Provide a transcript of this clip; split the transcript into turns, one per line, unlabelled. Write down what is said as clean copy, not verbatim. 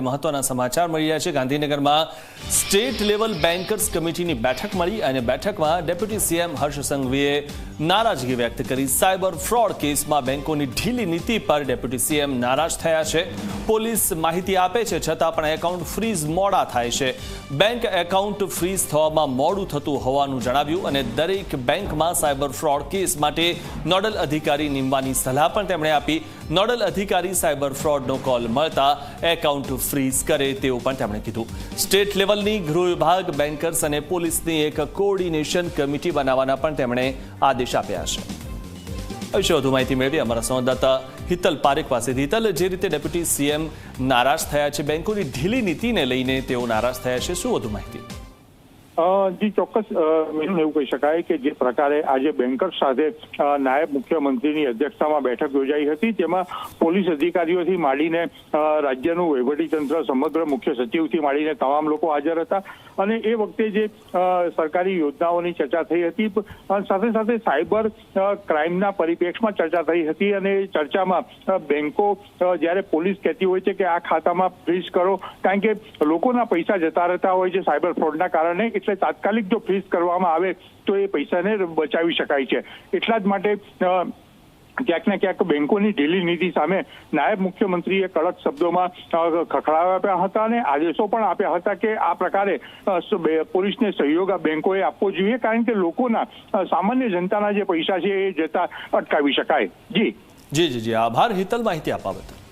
મહત્વના સમાચાર મળી રહ્યા છે। ગાંધીનગરમાં સ્ટેટ લેવલ બેન્કર્સ કમિટીની બેઠક મળી અને બેઠકમાં ડેપ્યુટી સીએમ હર્ષ સંઘવીએ નારાજગી વ્યક્ત કરી। સાયબર ફ્રોડ કેસમાં બેંકોની ઢીલી નીતિ પર ડેપ્યુટી સીએમ નારાજ થયા છે। પોલીસ માહિતી આપે છે છતાં પણ એકાઉન્ટ ફ્રીઝ મોડા થાય છે। બેંક એકાઉન્ટ ફ્રીઝ થવામાં મોડું થતું હોવાનું જણાવ્યું અને દરેક બેંકમાં સાયબર ફ્રોડ કેસ માટે નોડલ અધિકારી નીમવાની સલાહ પણ તેમણે આપી। નોડલ અધિકારી સાયબર ફ્રોડનો કોલ મળતા એકાઉન્ટ ફ્રીઝ કરે તેવું પણ તેમણે કીધું। સ્ટેટ લેવલની ગૃહ વિભાગ, બેન્કર્સ અને પોલીસની એક કોઓર્ડિનેશન કમિટી બનાવવાના પણ તેમણે આદેશ આપ્યા છે। વિશે વધુ માહિતી મેળવી અમારા સંવાદદાતા હિતલ પારેખ પાસેથી। હિતલ, જે રીતે ડેપ્યુટી સીએમ નારાજ થયા છે, બેંકોની ઢીલી નીતિને લઈને તેઓ નારાજ થયા છે, શું વધુ માહિતી?
જી ચોક્કસ એવું કહી શકાય કે જે પ્રકારે આજે બેન્કર્સ સાથે નાયબ મુખ્યમંત્રીની અધ્યક્ષતામાં બેઠક યોજાઈ હતી, તેમાં પોલીસ અધિકારીઓથી માંડીને રાજ્યનું વહીવટીતંત્ર, સમગ્ર મુખ્ય સચિવથી માંડીને તમામ લોકો હાજર હતા અને એ વખતે જે સરકારી યોજનાઓની ચર્ચા થઈ હતી, સાથે સાથે સાયબર ક્રાઇમના પરિપ્રેક્ષમાં ચર્ચા થઈ હતી અને ચર્ચામાં બેંકો જ્યારે પોલીસ કહેતી હોય છે કે આ ખાતામાં ફ્રીઝ કરો, કારણ કે લોકોના પૈસા જતા રહેતા હોય છે સાયબર ફ્રોડના કારણે, એટલે તાત્કાલિક જો ફ્રીઝ કરવામાં આવે તો એ પૈસાને બચાવી શકાય છે। એટલા જ માટે ક્યાંક ને ક્યાંક બેંકોની ઢીલી નીતિ સામે નાયબ મુખ્યમંત્રીએ કડક શબ્દોમાં ખખડાવ્યા હતા અને આદેશો પણ આપ્યા હતા કે આ પ્રકારે પોલીસને સહયોગ બેંકોએ આપવો જોઈએ, કારણ કે લોકોના, સામાન્ય જનતાના જે પૈસા છે એ જતા અટકાવી શકાય। જી
જી જી જી આભાર હિતલ, માહિતી આપવા બદલ।